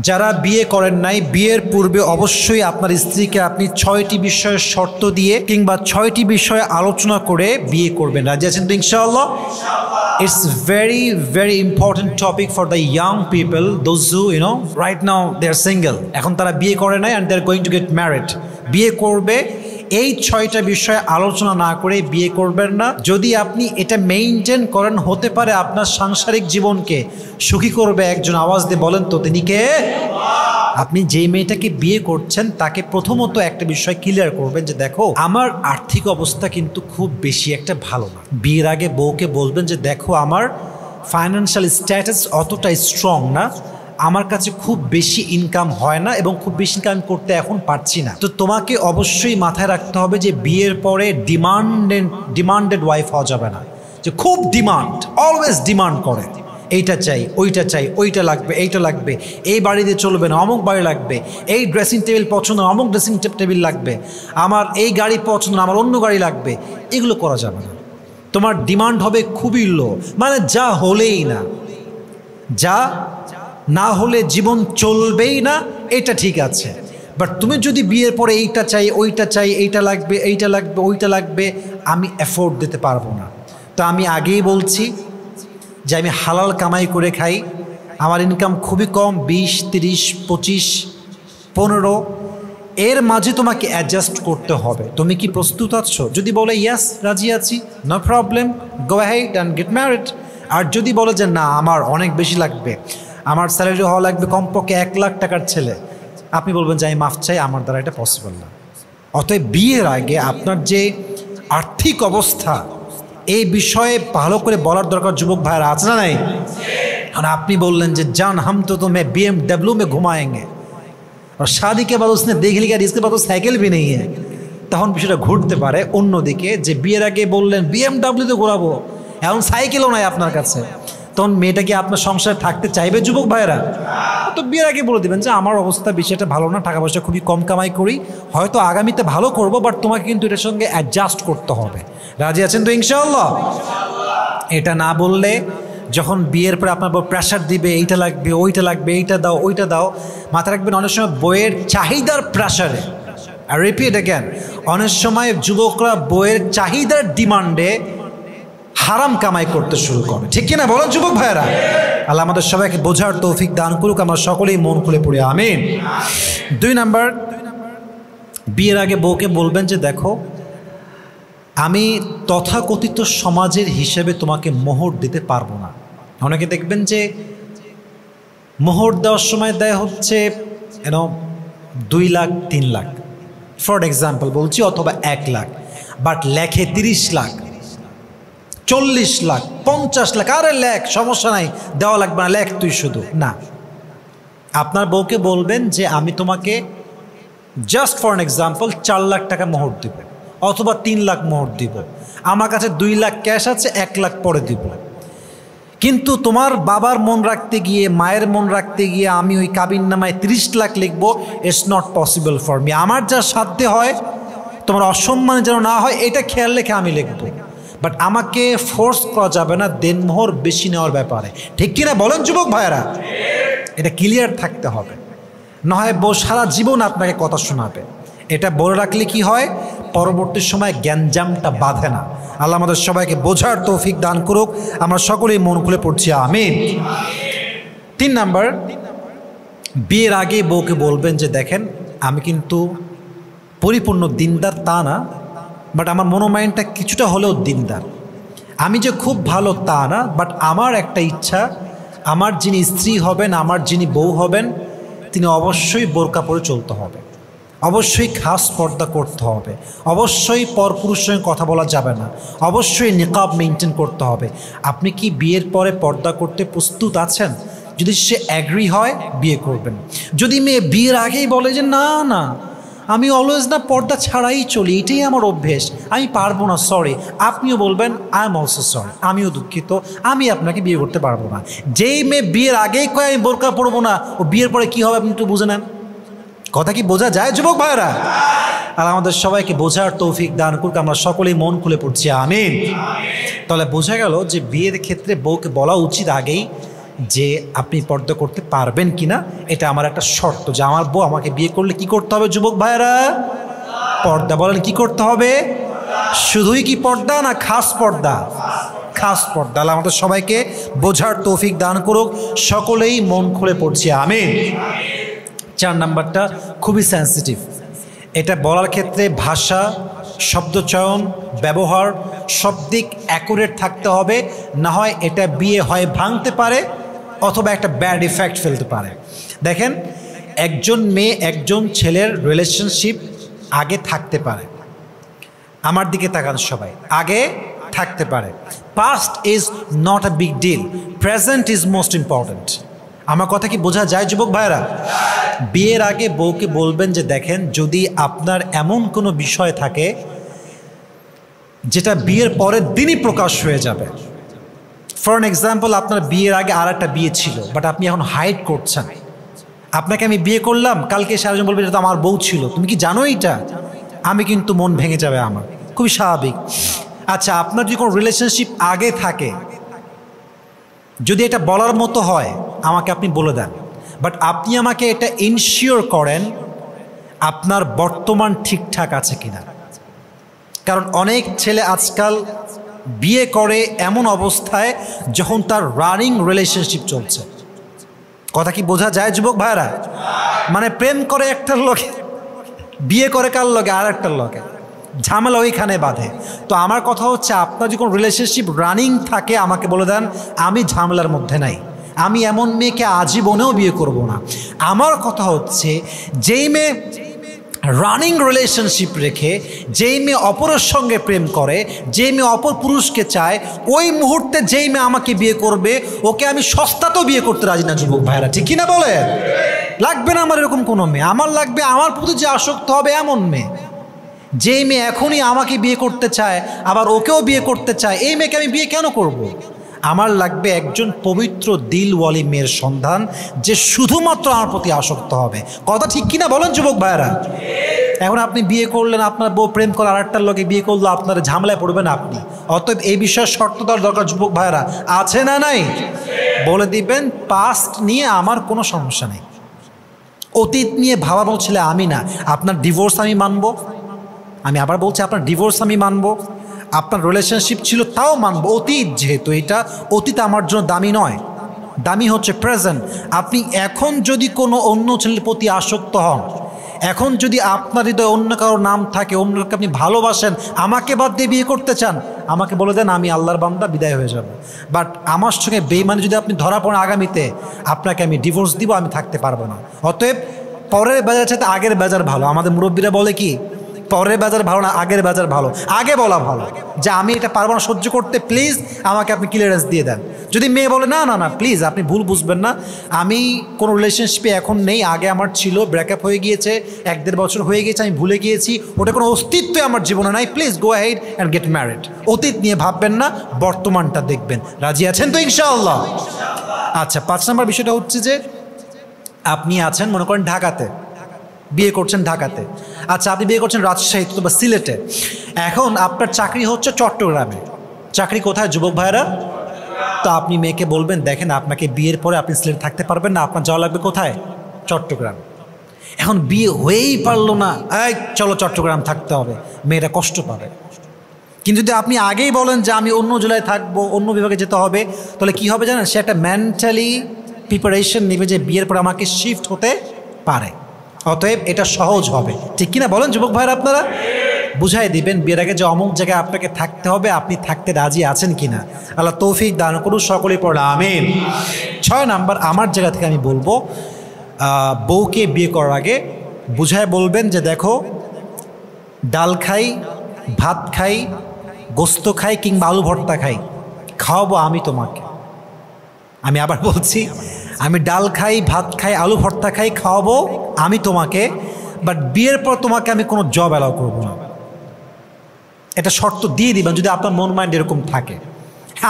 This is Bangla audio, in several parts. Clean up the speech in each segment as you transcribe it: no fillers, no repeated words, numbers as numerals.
যারা বিয়ে করেন নাই, বিয়ের পূর্বে অবশ্যই আপনার স্ত্রীকে আপনি 6টি বিষয়ের শর্ত দিয়ে কিংবা 6টি বিষয়ে আলোচনা করে বিয়ে করবেন। রাজি আছেন তো ইনশাআল্লাহ? It's very important topic for the young people, those who right now they are single. এখন তারা বিয়ে করে নাই and they are going to get married. বিয়ে করবে, এই 6টা বিষয়ে আলোচনা না করে বিয়ে করবেন না। যদি আপনি এটা মেইনটেইন করেন, হতে পারে আপনার সাংসারিক জীবনকে সুখী করবে। একজন আওয়াজ দিয়ে বলেন তো তিনি কে? আপনি যেই মেয়েটাকে বিয়ে করছেন তাকে প্রথমত একটা বিষয় ক্লিয়ার করবেন যে দেখো, আমার আর্থিক অবস্থা কিন্তু খুব বেশি একটা ভালো না। বিয়ের আগে বউকে বলবেন যে দেখো, আমার ফাইন্যান্সিয়াল স্ট্যাটাস অতটা স্ট্রং না, আমার কাছে খুব বেশি ইনকাম হয় না এবং খুব বেশি ইনকাম করতে এখন পারছি না। তো তোমাকে অবশ্যই মাথায় রাখতে হবে যে বিয়ের পরে ডিমান্ডেড ওয়াইফ হওয়া যাবে না, যে খুব ডিমান্ড, অলওয়েজ ডিমান্ড করে, এইটা চাই, ওইটা চাই, ওইটা লাগবে, এইটা লাগবে, এই বাড়িতে চলবে না, অমুক বাড়ি লাগবে, এই ড্রেসিং টেবিল পছন্দ, অমুক ড্রেসিং টেবিল লাগবে, আমার এই গাড়ি পছন্দ, আমার অন্য গাড়ি লাগবে, এগুলো করা যাবে না। তোমার ডিমান্ড হবে খুবই লো, মানে যা হলেই না, যা না হলে জীবন চলবেই না, এটা ঠিক আছে। বাট তুমি যদি বিয়ের পরে এইটা চাই, ওইটা চাই, এইটা লাগবে, এইটা লাগবে, ওইটা লাগবে, আমি অ্যাফোর্ড দিতে পারবো না। তো আমি আগেই বলছি যে আমি হালাল কামাই করে খাই, আমার ইনকাম খুবই কম, 20, 30, 25, 15, এর মাঝে তোমাকে অ্যাডজাস্ট করতে হবে। তুমি কি প্রস্তুত আছো? যদি বলে ইয়াস, রাজি আছি, no problem, go ahead and get married. আর যদি বলে যে না, আমার অনেক বেশি লাগবে, আমার স্যালারি হওয়া লাগবে কমপক্ষে 1 লাখ টাকার ছেলে, আপনি বলবেন যে আমি মাফ চাই, আমার দ্বারা এটা পসিবল না। অতএব বিয়ের আগে আপনার যে আর্থিক অবস্থা, এই বিষয়ে ভালো করে বলার দরকার। যুবক ভাইরা আছে না নাই? আর আপনি বললেন যে জান হাম তো मैं BMW में घुमाएंगे और शादी के बाद उसने देख लिया इसके बाद तो साइकिल भी नहीं है, তখন বিষয়টা ঘুরতে পারে অন্যদিকে, যে বিয়ের আগে বললেন BMW তে ঘোরাবো, এখন সাইকেলও নাই আপনার কাছে, তখন মেয়েটা কি আপনার সংসারে থাকতে চাইবে? যুবক ভাইরা, তো বিয়ের আগে বলে দেবেন যে আমার অবস্থা বিষয়টা ভালো না, টাকা পয়সা খুবই কম কামাই করি, হয়তো আগামীতে ভালো করব, বাট তোমাকে কিন্তু এটার সঙ্গে অ্যাডজাস্ট করতে হবে। রাজি আছেন তো ইনশাআল্লাহ? এটা না বললে যখন বিয়ের পরে আপনার প্রেশার দিবে, এইটা লাগবে, ওইটা লাগবে, এইটা দাও, ওইটা দাও, মাথা রাখবেন অনেক সময় বইয়ের চাহিদার প্রেশারে, আর রিপিট অ্যাগেন, অনেক সময় যুবকরা বইয়ের চাহিদার ডিমান্ডে হারাম কামাই করতে শুরু করে, ঠিক কিনা বলেন যুবক ভাইয়েরা? আল্লাহ আমাদের সবাইকে বোঝার তৌফিক দান করুক, আমরা সকলেই মন খুলে পড়ি আমিন। 2 নাম্বার, বিয়ের আগে বউকে বলবেন যে দেখো, আমি তথাকথিত সমাজের হিসেবে তোমাকে মোহর দিতে পারবো না। অনেকে দেখবেন যে মোহর দেওয়ার সময় দেয় হচ্ছে 2 লাখ 3 লাখ ফর এক্সাম্পল বলছি, অথবা 1 লাখ, বাট লেখে 30 লাখ, 40 লাখ, 50 লাখ। আরে লেখ, সমস্যা নাই, দেওয়া লাগবে না, লেখ তুই শুধু না। আপনার বউকে বলবেন যে আমি তোমাকে জাস্ট ফর এক্সাম্পল 4 লাখ টাকা মোহর দিব, অথবা 3 লাখ মোহর দিব, আমার কাছে 2 লাখ ক্যাশ আছে, 1 লাখ পরে দিব। কিন্তু তোমার বাবার মন রাখতে গিয়ে, মায়ের মন রাখতে গিয়ে আমি ওই কাবিননামায় 30 লাখ লিখবো, it's not possible for me. আমার যা সাধ্যে হয়, তোমার অসম্মান যেন না হয়, এটা খেয়াল রেখে আমি লিখবো, বাট আমাকে ফোর্স করা যাবে না দেনমোহর বেশি নেওয়ার ব্যাপারে, ঠিক কিনা বলেন যুবক ভাইয়েরা? এটা ক্লিয়ার থাকতে হবে, না হয় বউ সারা জীবন আপনাকে কথা শোনাবে। এটা বলে রাখলে কি হয়, পরবর্তী সময় গ্যাঞ্জামটা বাঁধে না। আল্লাহ আমাদের সবাইকে বোঝার তৌফিক দান করুক, আমরা সকলেই মন খুলে পড়ছি আমিন। 3 নাম্বার, বিয়ের আগে বউকে বলবেন যে দেখেন, আমি কিন্তু পরিপূর্ণ দিনদার তা না, বাট আমার মনোমাইন্ডটা কিছুটা হলেও দিনদার। আমি যে খুব ভালো তা না, বাট আমার একটা ইচ্ছা, আমার যিনি স্ত্রী হবেন, আমার যিনি বউ হবেন, তিনি অবশ্যই বোরকা পরে চলতে হবে, অবশ্যই খাস পর্দা করতে হবে, অবশ্যই পরপুরুষের সঙ্গে কথা বলা যাবে না, অবশ্যই নিকাব মেনটেন করতে হবে। আপনি কি বিয়ের পরে পর্দা করতে প্রস্তুত আছেন? যদি সে অ্যাগ্রি হয়, বিয়ে করবেন। যদি মেয়ে বিয়ের আগেই বলে যে না না, আমি অলওয়েজ না পর্দা ছাড়াই চলি, এটাই আমার অভ্যেস, আমি পারবো না, সরি, আপনিও বলবেন আই এম অলসো সরি, আমিও দুঃখিত, আমি আপনাকে বিয়ে করতে পারবো না। যেই মেয়ে বিয়ের আগেই কয় আমি বোরকা পরবো না, ও বিয়ের পরে কি হবে আপনি একটু বুঝে নেন। কথা কি বোঝা যায় যুবক ভাইরা? আর আমাদের সবাইকে বোঝার তৌফিক দান করুক, আমরা সকলেই মন খুলে পড়ছি আমিন। তাহলে বোঝা গেল যে বিয়ের ক্ষেত্রে বউকে বলা উচিত আগেই যে আপনি পর্দা করতে পারবেন কিনা, এটা আমার একটা শর্ত যে আমার বউ আমাকে বিয়ে করলে কি করতে হবে যুবক ভাইরা? পর্দা। বলেন কি করতে হবে? শুধুই কি পর্দা না খাস পর্দা? খাস পর্দা। আল্লাহ আমাদের সবাইকে বোঝার তৌফিক দান করুক। সকলেই মন খুলে পড়ছি আমিন। 4 নাম্বারটা খুবই সেন্সিটিভ। এটা বলার ক্ষেত্রে ভাষা, শব্দচয়ন, ব্যবহার সব দিক অ্যাকুরেট থাকতে হবে, না হয় এটা বিয়ে হয় ভাঙতে পারে অথবা একটা ব্যাড ইফেক্ট ফেলতে পারে। দেখেন, একজন মেয়ে একজন ছেলের রিলেশনশিপ আগে থাকতে পারে। আমার দিকে তাকান সবাই, আগে থাকতে পারে। Past is not a big deal, present is most important. আমার কথা কি বোঝা যায় যুবক ভাইরা? বিয়ের আগে বউকে বলবেন যে দেখেন, যদি আপনার এমন কোনো বিষয় থাকে যেটা বিয়ের পরের দিনই প্রকাশ হয়ে যাবে, ফর অ্যান এক্সাম্পল আপনার বিয়ের আগে আর একটা বিয়ে ছিল বাট আপনি এখন হাইড করছেন, আপনাকে আমি বিয়ে করলাম, কালকে সারাজন বলবে এটা তো আমার বউ ছিল, তুমি কি জানো এইটা? আমি কিন্তু মন ভেঙে যাবে আমার, খুবই স্বাভাবিক। আচ্ছা, আপনার যদি কোনো রিলেশনশিপ আগে থাকে, যদি এটা বলার মতো হয় আমাকে আপনি বলে দেন, বাট আপনি আমাকে এটা ইনশিওর করেন আপনার বর্তমান ঠিকঠাক আছে কিনা। কারণ অনেক ছেলে আজকাল বিয়ে করে এমন অবস্থায় যখন তার রানিং রিলেশনশিপ চলছে। কথা কি বোঝা যায় যুবক ভাইরা? মানে প্রেম করে একটার লগে, বিয়ে করে কার লগে? আর একটার লগে, ঝামেলা ওইখানে বাঁধে। তো আমার কথা হচ্ছে, আপনার যদি কোনো রিলেশনশিপ রানিং থাকে আমাকে বলে দেন, আমি ঝামেলার মধ্যে নাই, আমি এমন মেয়েকে আজীবনেও বিয়ে করব না। আমার কথা হচ্ছে, যেই মেয়ে রানিং রিলেশনশিপ রেখে, যেই মেয়ে অপরের সঙ্গে প্রেম করে, যেই মেয়ে অপর পুরুষকে চায়, ওই মুহূর্তে যেই মেয়ে আমাকে বিয়ে করবে ওকে আমি সস্তাতেও বিয়ে করতে রাজি না যুবক ভাইরা, ঠিক কিনা বলে? লাগবে না আমার এরকম কোনো মেয়ে, আমার লাগবে আমার প্রতি যে আসক্ত হবে এমন মেয়ে। যেই মেয়ে এখনই আমাকে বিয়ে করতে চায় আবার ওকেও বিয়ে করতে চায়, এই মেয়েকে আমি বিয়ে কেন করব? আমার লাগবে একজন পবিত্র দিলওয়ালি মেয়ের সন্ধান, যে শুধুমাত্র আমার প্রতি আসক্ত হবে। কথা ঠিক কিনা বলেন যুবক ভাইরা? এখন আপনি বিয়ে করলেন, আপনার বউ প্রেম করে আর একটার লোকে বিয়ে করলো, আপনার ঝামেলায় পড়বেন আপনি। অতএব এই বিষয়ে শর্ত দেওয়ার দরকার যুবক ভাইরা, আছে না নাই? বলে দিবেন পাস্ট নিয়ে আমার কোনো সমস্যা নেই, অতীত নিয়ে ভাবা বলছিলে আমি না। আপনার ডিভোর্স আমি মানবো, আমি আবার বলছি আপনার ডিভোর্স আমি মানবো, আপনার রিলেশনশিপ ছিল তাও মানবো, অতীত যেহেতু, এটা অতীত আমার জন্য দামি নয়, দামি হচ্ছে প্রেজেন্ট। আপনি এখন যদি কোনো অন্য ছেলের প্রতি আসক্ত হন, এখন যদি আপনার হৃদয়ে অন্য কারোর নাম থাকে, অন্য কাউকে আপনি ভালোবাসেন, আমাকে বাদ দিয়ে বিয়ে করতে চান, আমাকে বলে দেন আমি আল্লাহর বান্দা, বিদায় হয়ে যাব। বাট আমার সঙ্গে বেঈমানি যদি আপনি ধরা পড়েন আগামীতে, আপনাকে আমি ডিভোর্স দিব, আমি থাকতে পারবো না। অতএব পরের বাজার চাইতে আগের বাজার ভালো। আমাদের মুরব্বীরা বলে কি, পরের বাজার ভালো না আগের বাজার ভালো। আগে বলা ভালো যে আমি এটা পারবো না সহ্য করতে, প্লিজ আমাকে আপনি ক্লিয়ারেন্স দিয়ে দেন। যদি মেয়ে বলে না না না প্লিজ, আপনি ভুল বুঝবেন না, আমি কোনো রিলেশনশিপে এখন নেই, আগে আমার ছিল, ব্রেকআপ হয়ে গিয়েছে, 1-1.5 বছর হয়ে গিয়েছে, আমি ভুলে গিয়েছি, ওটা কোনো অস্তিত্বই আমার জীবনে নাই, please go ahead and get married. অতীত নিয়ে ভাববেন না, বর্তমানটা দেখবেন। রাজি আছেন তো ইনশাআল্লাহ? আচ্ছা, 5 নম্বর বিষয়টা হচ্ছে যে আপনি আছেন মনে করেন ঢাকাতে, বিয়ে করছেন ঢাকাতে। আচ্ছা, আপনি বিয়ে করছেন রাজশাহী বা সিলেটে, এখন আপনার চাকরি হচ্ছে চট্টগ্রামে। চাকরি কোথায় যুবক ভাইরা? তো আপনি মেয়েকে বলবেন দেখেন, আপনাকে বিয়ের পরে আপনি সিলেটে থাকতে পারবেন না, আপনার যাওয়া লাগবে কোথায়? চট্টগ্রাম। এখন বিয়ে হয়েই পারলো না, এই চলো চট্টগ্রাম থাকতে হবে, মেয়েটা কষ্ট পাবে। কিন্তু যদি আপনি আগেই বলেন যে আমি অন্য জেলায় থাকবো, অন্য বিভাগে যেতে হবে, তাহলে কি হবে জানেন? সে একটা মেন্টালি প্রিপারেশন নেবে যে বিয়ের পর আমাকে শিফট হতে পারে। অতএব এটা সহজ হবে, ঠিক কিনা বলেন যুবক ভাইরা? আপনারা বুঝাই দিবেন বিয়ের আগে যে অমুক জায়গায় আপনাকে থাকতে হবে, আপনি থাকতে রাজি আছেন কিনা। আল্লাহ তৌফিক দান করুন, সকলেই পড়া আমিন। 6 নাম্বার আমার জায়গা থেকে আমি বলবো, বউকে বিয়ে করার আগে বুঝায় বলবেন যে দেখো, ডাল খাই, ভাত খাই, গোস্ত খাই কিংবা আলু ভর্তা খাই, খাওয়াবো আমি তোমাকে। আমি আবার বলছি, আমি ডাল খাই, ভাত খাই, আলু ভর্তা খাই, খাওয়াবো আমি তোমাকে, বাট বিয়ের পর তোমাকে আমি কোনো জব অ্যালাউ করবো না। এটা শর্ত দিয়ে দিবেন যদি আপনার মন মাইন্ড এরকম থাকে।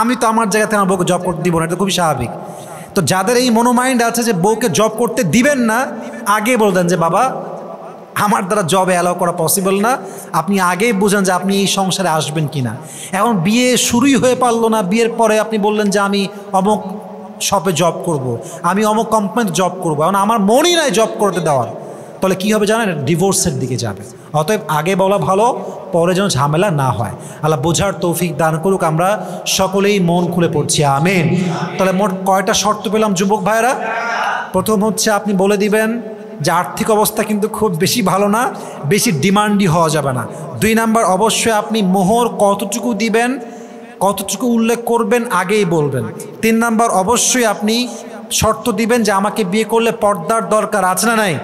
আমি তো আমার জায়গা থেকে আমার বউকে জব করতে দিব না, এটা খুবই স্বাভাবিক। তো যাদের এই মনোমাইন্ড আছে যে বউকে জব করতে দিবেন না, আগে বলতেন যে বাবা আমার দ্বারা জবে অ্যালাউ করা পসিবল না, আপনি আগেই বুঝেন যে আপনি এই সংসারে আসবেন কি না। এখন বিয়ে শুরুই হয়ে পারলো না, বিয়ের পরে আপনি বললেন যে আমি অমুক শপে জব করব, আমি অমুক কোম্পানিতে জব করবো, এখন আমার মনই নাই জব করতে দেওয়ার, তাহলে কী হবে জানেন? ডিভোর্সের দিকে যাবে। অতএব আগে বলা ভালো, পরে যেন ঝামেলা না হয়। আল্লাহ বোঝার তৌফিক দান করুক। আমরা সকলেই মন খুলে পড়ছি, আমিন। তাহলে মোট কয়টা শর্ত পেলাম যুবক ভাইয়েরা? প্রথম হচ্ছে আপনি বলে দিবেন যে আর্থিক অবস্থা কিন্তু খুব বেশি ভালো না, বেশি ডিমান্ডি হওয়া যাবে না। 2 নাম্বার, অবশ্যই আপনি মোহর কতটুকু দিবেন, কতটুকু উল্লেখ করবেন আগেই বলবেন। 3 নাম্বার, অবশ্যই আপনি শর্ত দিবেন যে আমাকে বিয়ে করলে পর্দার দরকার আছে না নাই।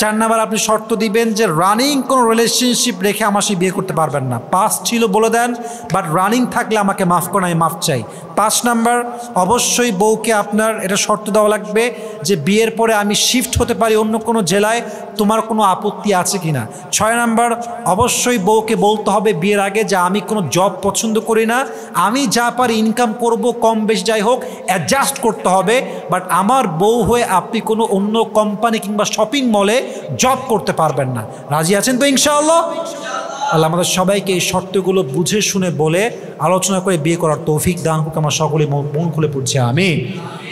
4 নাম্বার, আপনি শর্ত দিবেন যে রানিং কোনো রিলেশনশিপ রেখে আমার সাথে বিয়ে করতে পারবেন না। পাস ছিল বলে দেন, বাট রানিং থাকলে আমাকে মাফ করেন, আমি মাফ চাই। 5 নাম্বার, অবশ্যই বউকে আপনার এটা শর্ত দেওয়া লাগবে যে বিয়ের পরে আমি শিফট হতে পারি অন্য কোনো জেলায়, তোমার কোনো আপত্তি আছে কি না। 6 নাম্বার, অবশ্যই বউকে বলতে হবে বিয়ের আগে যে আমি কোনো জব পছন্দ করি না, আমি যা পারি ইনকাম করব, কম বেশি যাই হোক অ্যাডজাস্ট করতে হবে, বাট আমার বউ হয়ে আপনি কোনো অন্য কোম্পানি কিংবা শপিং মলে জব করতে পারবেন না। রাজি আছেন তো ইনশাআল্লাহ? আল্লাহ আমাদের সবাইকে এই শর্তগুলো বুঝে শুনে বলে আলোচনা করে বিয়ে করার তৌফিক দান হোক। আমরা সকলে মন খুলে পড়ছি, আমিন।